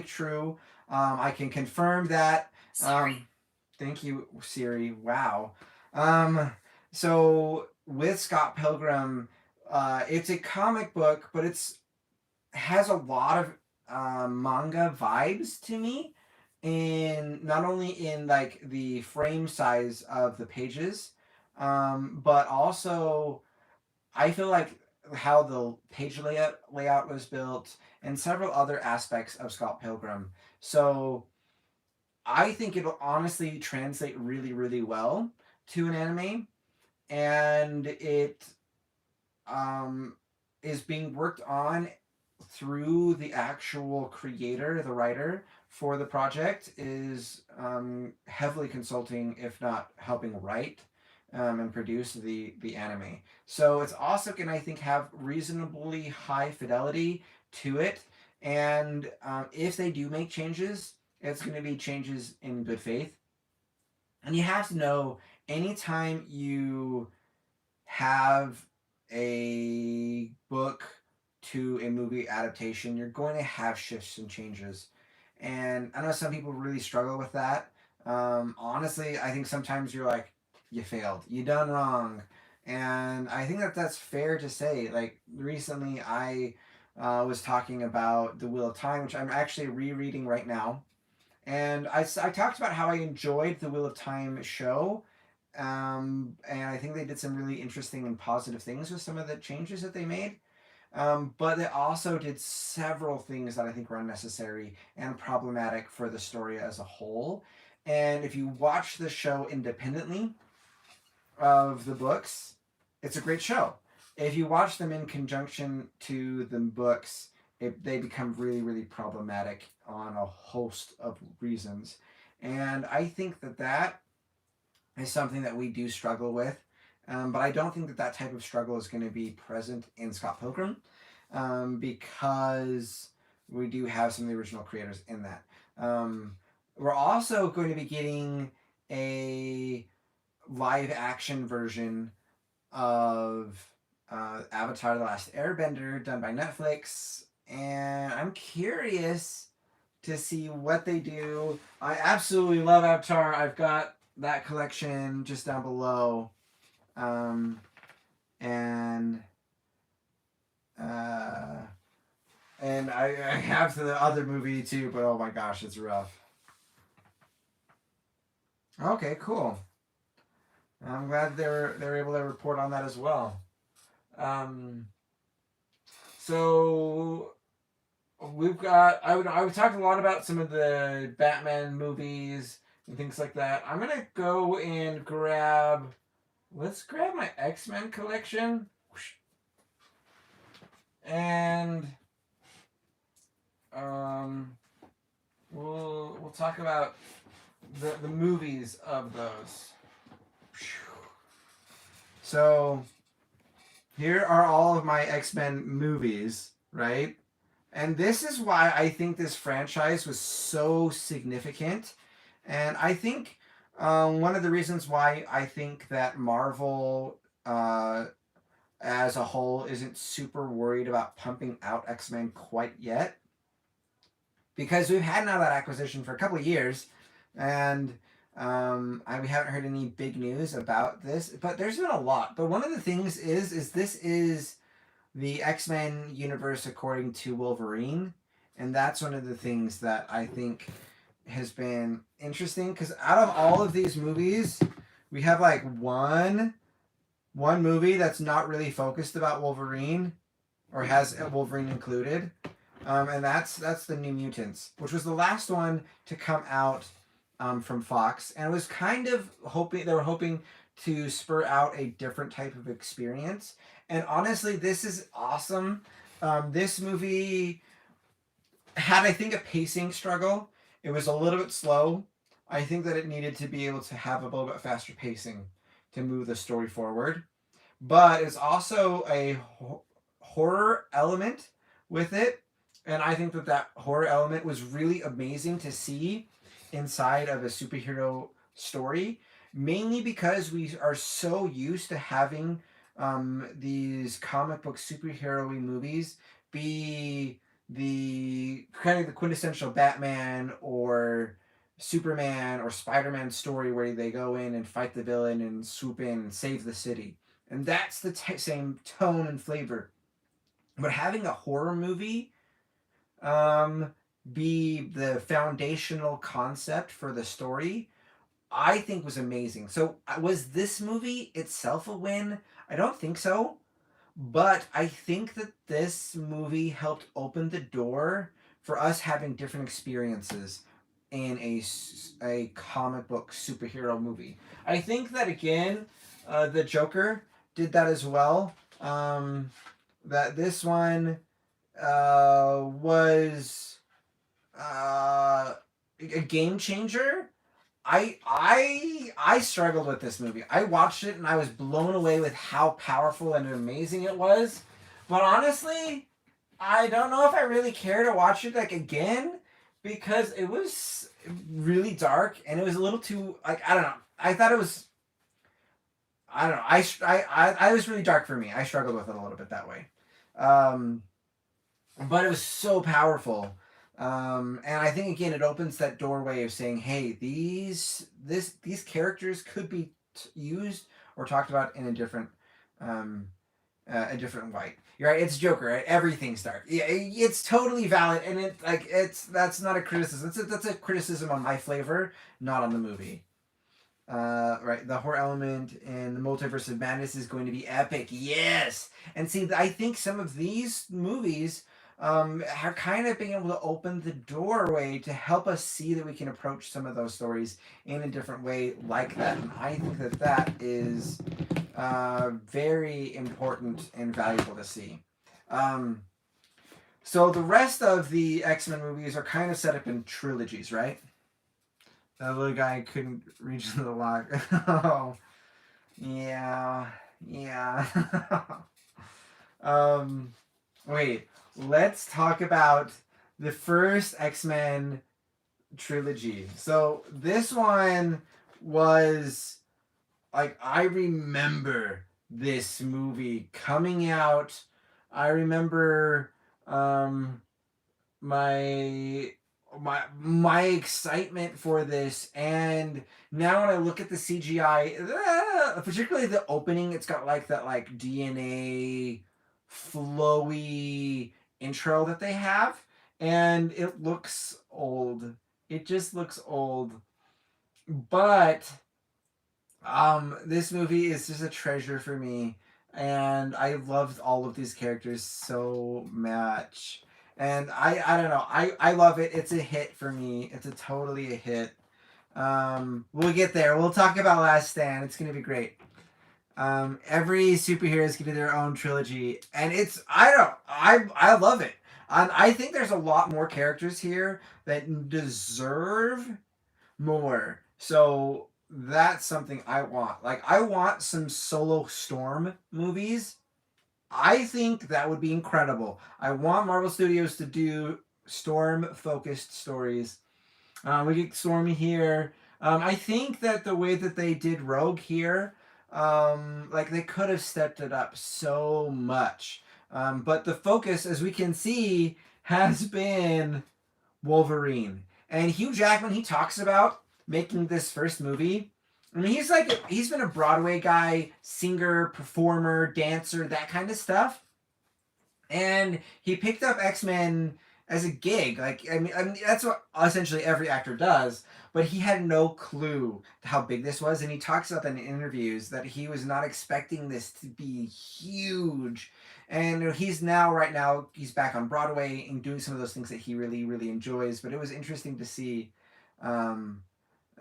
true. I can confirm that. Thank you, Siri. Wow. Um, so with Scott Pilgrim, it's a comic book, but it's has a lot of manga vibes to me, in not only in like the frame size of the pages, but also I feel like how the page layout was built and several other aspects of Scott Pilgrim. So I think it'll honestly translate really, really well to an anime, and it um, is being worked on through the actual creator, the writer for the project, is heavily consulting, if not helping write and produce the anime. So it's also going to, I think, have reasonably high fidelity to it. And if they do make changes, it's going to be changes in good faith. And you have to know anytime you have a book to a movie adaptation, you're going to have shifts and changes. And I know some people really struggle with that. Honestly, I think sometimes you're like, you failed, you done wrong. And I think that that's fair to say. Like recently, I was talking about The Wheel of Time, which I'm actually rereading right now. And I talked about how I enjoyed the Wheel of Time show, and I think they did some really interesting and positive things with some of the changes that they made. But they also did several things that I think were unnecessary and problematic for the story as a whole. And if you watch the show independently of the books, it's a great show. If you watch them in conjunction to the books, they become really, really problematic on a host of reasons. And I think that that is something that we do struggle with. But I don't think that that type of struggle is going to be present in Scott Pilgrim, because we do have some of the original creators in that. We're also going to be getting a live action version of Avatar: The Last Airbender done by Netflix, and I'm curious to see what they do. I absolutely love Avatar. I've got that collection just down below, and uh, I have the other movie too, but oh my gosh, it's rough. Okay, cool. I'm glad they're able to report on that as well. Um, so we've got. I would talk a lot about some of the Batman movies and things like that. I'm gonna go and grab. Let's grab my X-Men collection, and um, we'll talk about the movies of those. So here are all of my X-Men movies, right? And this is why I think this franchise was so significant. And I think one of the reasons why I think that Marvel as a whole isn't super worried about pumping out X-Men quite yet, because we've had now that acquisition for a couple of years, and we haven't heard any big news about this, but there's been a lot. But one of the things is this is the X-Men universe according to Wolverine, and that's one of the things that I think has been interesting, because out of all of these movies, we have like one movie that's not really focused about Wolverine, or has Wolverine included, and that's the New Mutants, which was the last one to come out from Fox, and it was kind of hoping to spur out a different type of experience. And honestly, this is awesome. This movie had, I think, a pacing struggle. It was a little bit slow. I think that it needed to be able to have a little bit faster pacing to move the story forward. But it's also a horror element with it. And I think that horror element was really amazing to see inside of a superhero story, mainly because we are so used to having these comic book superhero-y movies be the kind of the quintessential Batman or Superman or Spider-Man story where they go in and fight the villain and swoop in and save the city. And that's the same tone and flavor. But having a horror movie be the foundational concept for the story, I think was amazing. So was this movie itself a win? I don't think so. But I think that this movie helped open the door for us having different experiences in a comic book superhero movie. I think that, again, the Joker did that as well. That this one was a game changer. I struggled with this movie. I watched it and I was blown away with how powerful and amazing it was. But honestly, I don't know if I really care to watch it like again, because it was really dark and it was a little too, like, I don't know. I thought it was, I don't know. I was really dark for me. I struggled with it a little bit that way. But it was so powerful. And I think, again, it opens that doorway of saying, hey, these characters could be used or talked about in a different light. You're right. It's Joker. Right? Everything's dark. Yeah, it's totally valid, and that's not a criticism. That's a criticism on my flavor, not on the movie. Right, the horror element in the Multiverse of Madness is going to be epic. Yes, and see, I think some of these movies are kind of being able to open the doorway to help us see that we can approach some of those stories in a different way like that. And I think that is very important and valuable to see. So the rest of the X-Men movies are kind of set up in trilogies, right? That little guy couldn't reach the lock. Oh, yeah. Wait. Let's talk about the first X-Men trilogy. So this one was, like, I remember this movie coming out. I remember my excitement for this, and now when I look at the CGI, particularly the opening, it's got like that like DNA flowy intro that they have, and it looks old. It just looks old. But this movie is just a treasure for me, and I loved all of these characters so much. And I don't know. I love it. It's a hit for me. It's a totally a hit. We'll get there. We'll talk about Last Stand. It's gonna be great. Every superhero is gonna do their own trilogy, and it's I love it. I think there's a lot more characters here that deserve more. So that's something I want. Like I want some solo Storm movies. I think that would be incredible. I want Marvel Studios to do Storm focused stories. We get Stormy here. I think that the way that they did Rogue here, like they could have stepped it up so much. But the focus, as we can see, has been Wolverine. And Hugh Jackman, he talks about making this first movie. I mean, he's been a Broadway guy, singer, performer, dancer, that kind of stuff. And he picked up X-Men as a gig. Like I mean that's what essentially every actor does, but he had no clue how big this was, and he talks about that in interviews that he was not expecting this to be huge. And he's right now he's back on Broadway and doing some of those things that he really really enjoys. But it was interesting to see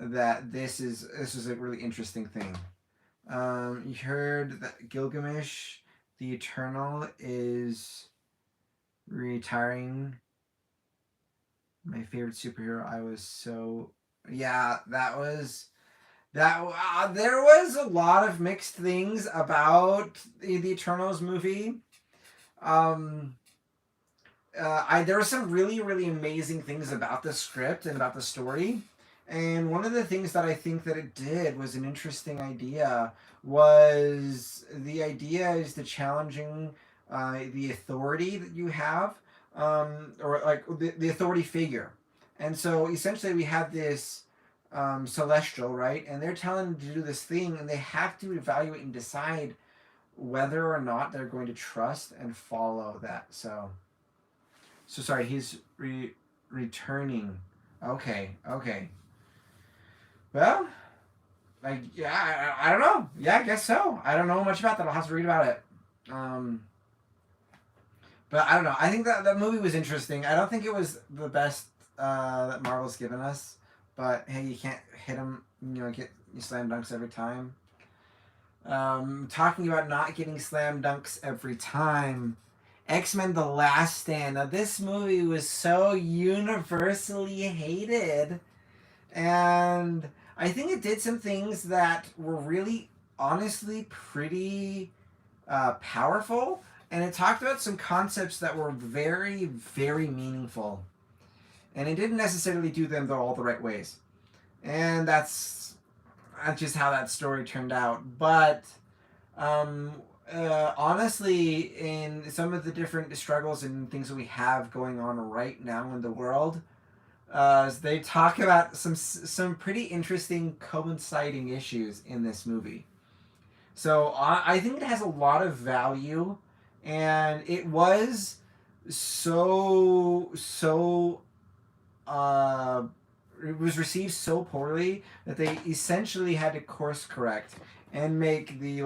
that this is a really interesting thing. You heard that Gilgamesh, the Eternal, is retiring. My favorite superhero. I was so that was that. There was a lot of mixed things about the Eternals movie. There were some really really amazing things about the script and about the story. And one of the things that I think that it did was an interesting idea was the idea is the challenging the authority that you have, or like the authority figure. And so essentially we have this celestial, right? And they're telling them to do this thing, and they have to evaluate and decide whether or not they're going to trust and follow that. So sorry, he's returning. Okay. Well, like I don't know. Yeah, I guess so. I don't know much about that. I'll have to read about it. But I don't know. I think that movie was interesting. I don't think it was the best that Marvel's given us. But hey, you can't hit them. Get you slam dunks every time. Talking about not getting slam dunks every time. X-Men: The Last Stand. Now this movie was so universally hated, and I think it did some things that were really, honestly, pretty powerful. And it talked about some concepts that were very, very meaningful. And it didn't necessarily do them all the right ways. And that's just how that story turned out. But honestly, in some of the different struggles and things that we have going on right now in the world, they talk about some pretty interesting coinciding issues in this movie. So I think it has a lot of value, and it was so it was received so poorly that they essentially had to course correct and make the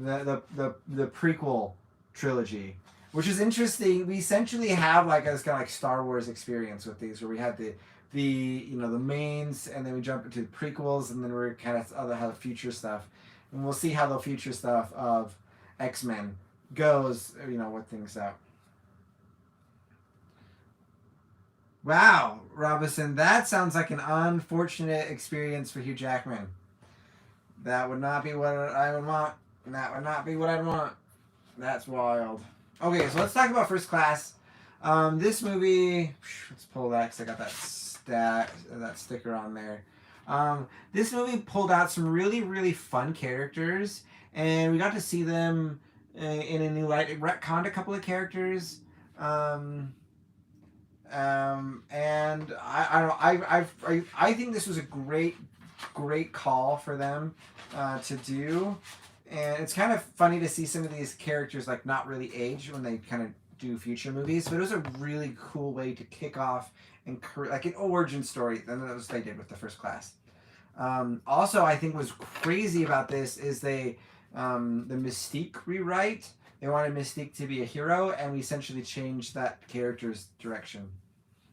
prequel trilogy, which is interesting. We essentially have like this kind of like Star Wars experience with these, where we had the mains, and then we jump into the prequels, and then we're kind of have future stuff, and we'll see how the future stuff of X-Men goes. With things out. Wow, Robinson, that sounds like an unfortunate experience for Hugh Jackman. That would not be what I would want. That would not be what I'd want. That's wild. Okay, so let's talk about First Class. This movie, let's pull that because I got that sticker on there. This movie pulled out some really, really fun characters, and we got to see them in a new light. It retconned a couple of characters. And I think this was a great call for them to do. And it's kind of funny to see some of these characters like not really age when they kind of do future movies, but it was a really cool way to kick off and like an origin story. Then that was what they did with the First Class. Also, I think was crazy about this is the Mystique rewrite. They wanted Mystique to be a hero, and we essentially changed that character's direction.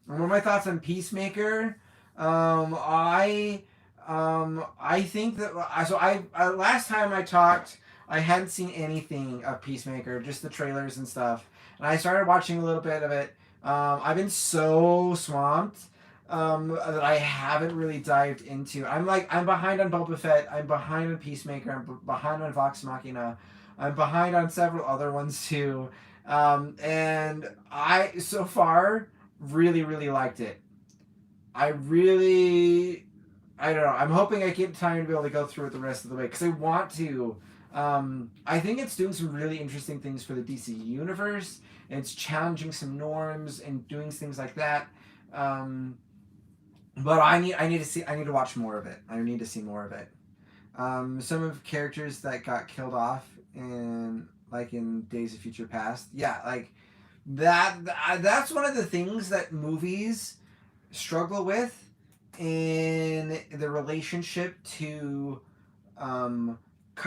And what are my thoughts on Peacemaker? Um, I I think that last time I talked, I hadn't seen anything of Peacemaker, just the trailers and stuff, and I started watching a little bit of it. I've been so swamped that I haven't really dived into. I'm behind on Boba Fett. I'm behind on Peacemaker. I'm behind on Vox Machina. I'm behind on several other ones too. And I so far really liked it. I don't know. I'm hoping I get time to be able to go through it the rest of the way because I want to. I think it's doing some really interesting things for the DC universe, and it's challenging some norms and doing things like that. But I need to watch more of it. I need to see more of it. Some of characters that got killed off in Days of Future Past. Yeah, like that's one of the things that movies struggle with in the relationship to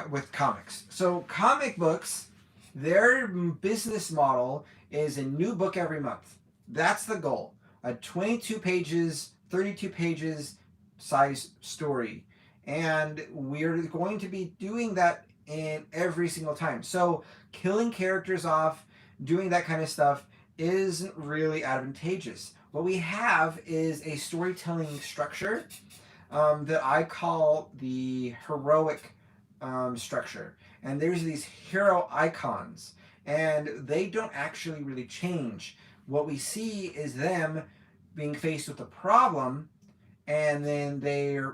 with comics. So comic books, their business model is a new book every month. That's the goal. A 22 pages, 32 pages size story. And we're going to be doing that in every single time. So killing characters off, doing that kind of stuff isn't really advantageous. What we have is a storytelling structure that I call the heroic structure. And there's these hero icons, and they don't actually really change. What we see is them being faced with a problem, and then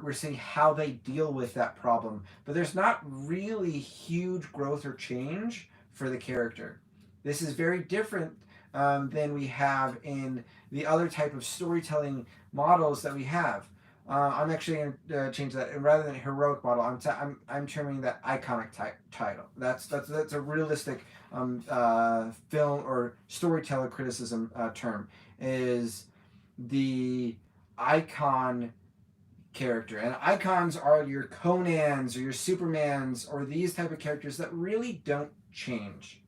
we're seeing how they deal with that problem. But there's not really huge growth or change for the character. This is very different than we have in the other type of storytelling models that we have. I'm actually going to change that, and rather than heroic model, I'm terming that iconic title. That's a realistic film or storyteller criticism term, is the icon character. And icons are your Conans or your Supermans or these type of characters that really don't change.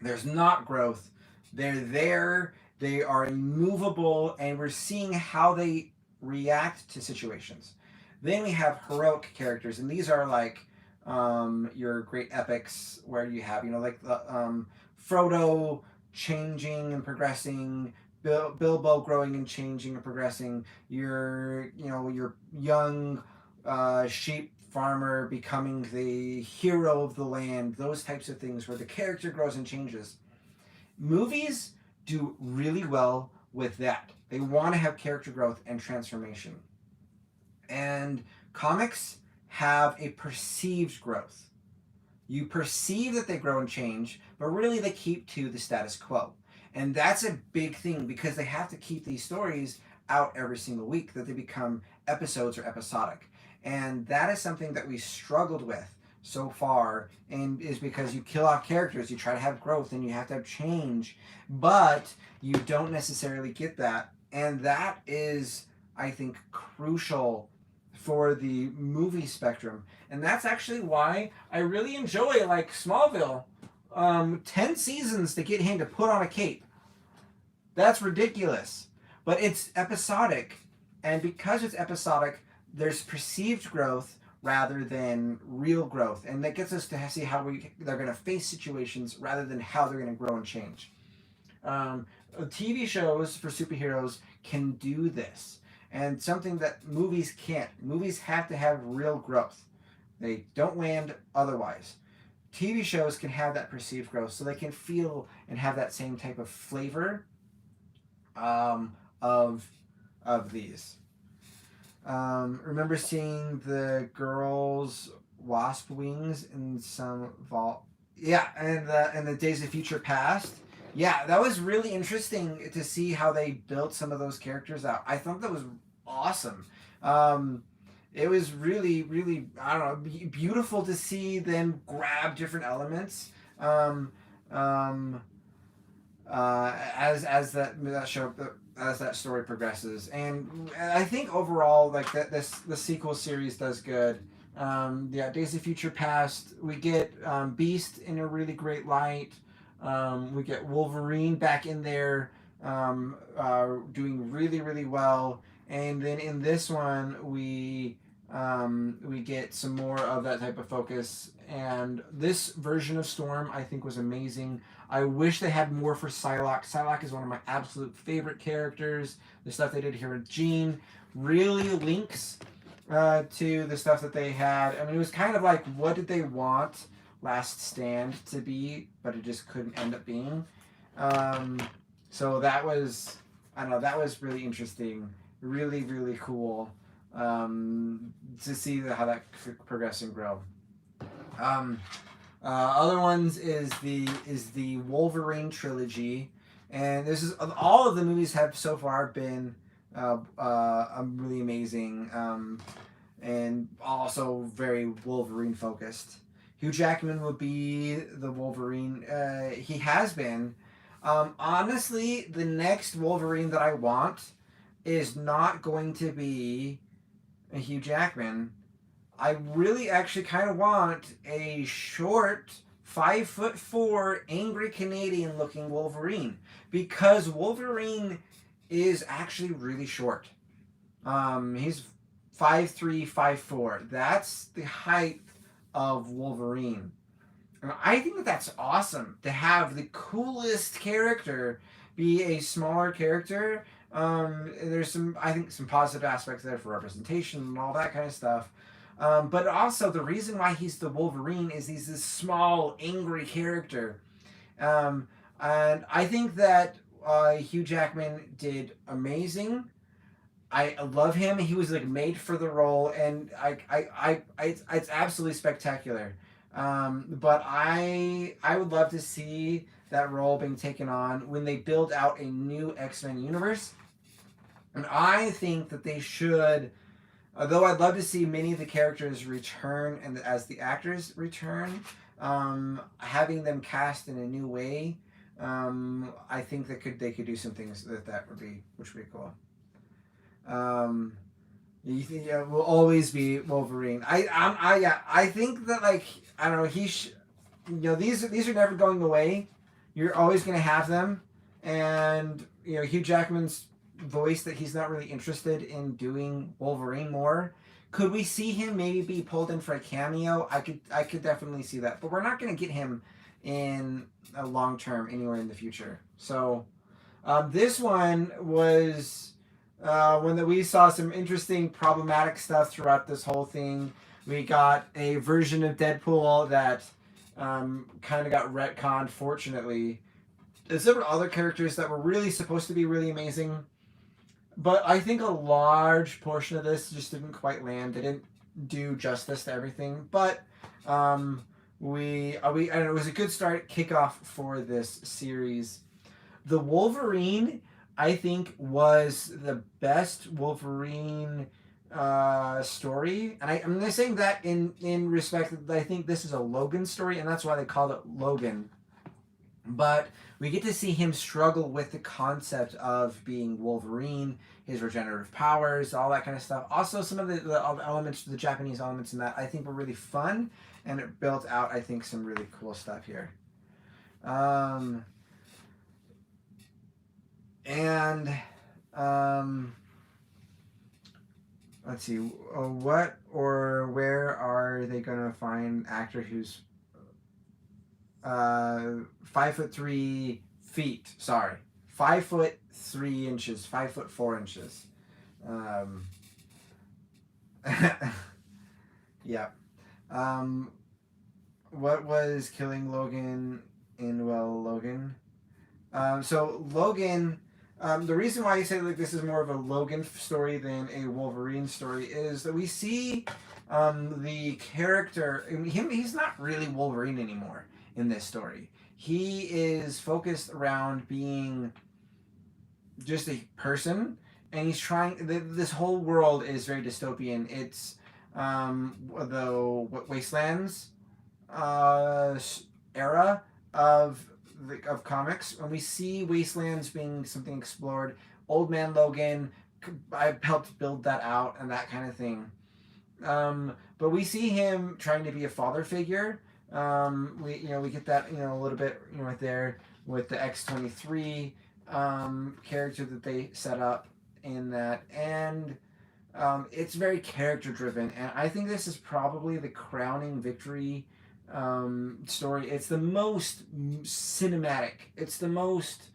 There's not growth. They're there. They are immovable, and we're seeing how they react to situations. Then we have heroic characters, and these are like your great epics where you have, like Frodo changing and progressing, Bilbo growing and changing and progressing, your young sheep farmer becoming the hero of the land, those types of things where the character grows and changes. Movies do really well with that. They want to have character growth and transformation. And comics have a perceived growth. You perceive that they grow and change, but really they keep to the status quo. And that's a big thing because they have to keep these stories out every single week, that they become episodes or episodic. And that is something that we struggled with so far, and is because you kill off characters, you try to have growth, and you have to have change, but you don't necessarily get that. And that is, I think, crucial for the movie spectrum. And that's actually why I really enjoy, like, Smallville. 10 seasons to get him to put on a cape. That's ridiculous. But it's episodic. And because it's episodic, there's perceived growth rather than real growth. And that gets us to see how they're going to face situations rather than how they're going to grow and change. TV shows for superheroes can do this. And something that movies can't. Movies have to have real growth. They don't land otherwise. TV shows can have that perceived growth, so they can feel and have that same type of flavor of these. Remember seeing the girls' wasp wings in some vault? Yeah, and the Days of Future Past. Yeah, that was really interesting to see how they built some of those characters out. I thought that was awesome. It was really, really, I don't know, beautiful to see them grab different elements as that story progresses. And I think overall, like the sequel series does good. Yeah, Days of Future Past. We get Beast in a really great light. We get Wolverine back in there, doing really, really well. And then in this one, we get some more of that type of focus. And this version of Storm, I think, was amazing. I wish they had more for Psylocke. Psylocke is one of my absolute favorite characters. The stuff they did here with Jean really links to the stuff that they had. I mean, it was kind of like, what did they want Last Stand to be, but it just couldn't end up being. So that was, I don't know, that was really interesting, really, really cool to see how that could progress and grow. Other ones is the Wolverine Trilogy, and this is all of the movies have so far been really amazing, and also very Wolverine focused. Hugh Jackman will be the Wolverine. He has been. Honestly, the next Wolverine that I want is not going to be a Hugh Jackman. I really actually kind of want a short, 5'4", angry Canadian looking Wolverine, because Wolverine is actually really short. He's 5'3", 5'4". That's the height of Wolverine. And I think that that's awesome to have the coolest character be a smaller character. There's some, I think, some positive aspects there for representation and all that kind of stuff. But also the reason why he's the Wolverine is he's this small, angry character. And I think that Hugh Jackman did amazing. I love him. He was like made for the role, and it's absolutely spectacular. But I would love to see that role being taken on when they build out a new X-Men universe. And I think that they should, although I'd love to see many of the characters return and as the actors return, having them cast in a new way, I think they could do some things that would be cool. You think will always be Wolverine. I think that, like, I don't know, these are never going away. You're always gonna have them, and Hugh Jackman's voice that he's not really interested in doing Wolverine more. Could we see him maybe be pulled in for a cameo? I could definitely see that, but we're not gonna get him in a long term anywhere in the future. So this one was. When we saw some interesting problematic stuff throughout this whole thing. We got a version of Deadpool that kind of got retconned, fortunately. There's several other characters that were really supposed to be really amazing, but I think a large portion of this just didn't quite land. They didn't do justice to everything, but and it was a good kickoff for this series. The Wolverine, I think, was the best Wolverine story, and I'm not saying that in respect that I think this is a Logan story, and that's why they called it Logan. But we get to see him struggle with the concept of being Wolverine, his regenerative powers, all that kind of stuff. Also, some of the elements, the Japanese elements in that, I think were really fun, and it built out, I think, some really cool stuff here. Let's see, what or where are they gonna find an actor who's 5'3" feet? Sorry, 5'3" 5'4". Yeah. What was killing Logan in Logan? So Logan. The reason why I say like this is more of a Logan story than a Wolverine story is that we see the character. He's not really Wolverine anymore in this story. He is focused around being just a person, and he's trying. This whole world is very dystopian. It's the Wastelands era of comics. When we see Wastelands being something explored, Old Man Logan, I helped build that out and that kind of thing. But we see him trying to be a father figure. We get that a little bit right there with the X-23 character that they set up in that, and it's very character driven, and I think this is probably the crowning victory story. It's the most cinematic. It's the most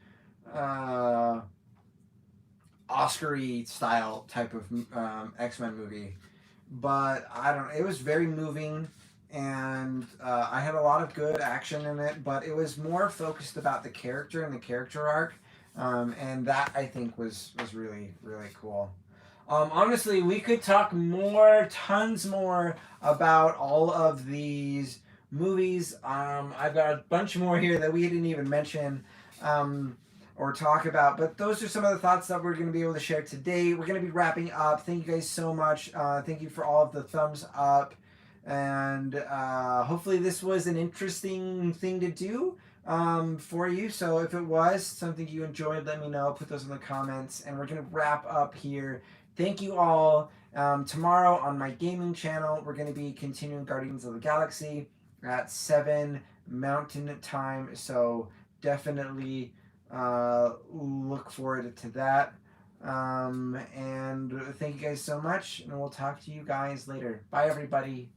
Oscar-y style type of X-Men movie. But I don't know. It was very moving, and I had a lot of good action in it. But it was more focused about the character and the character arc, and that I think was really really cool. Honestly, we could talk more, tons more about all of these movies. I've got a bunch more here that we didn't even mention. Or talk about. But those are some of the thoughts that we're going to be able to share today. We're going to be wrapping up. Thank you guys so much. Thank you for all of the thumbs up. And hopefully this was an interesting thing to do for you. So if it was something you enjoyed, let me know. Put those in the comments. And we're going to wrap up here. Thank you all. Tomorrow on my gaming channel, we're going to be continuing Guardians of the Galaxy at 7 Mountain Time. So definitely look forward to that. And thank you guys so much, and we'll talk to you guys later. Bye, everybody.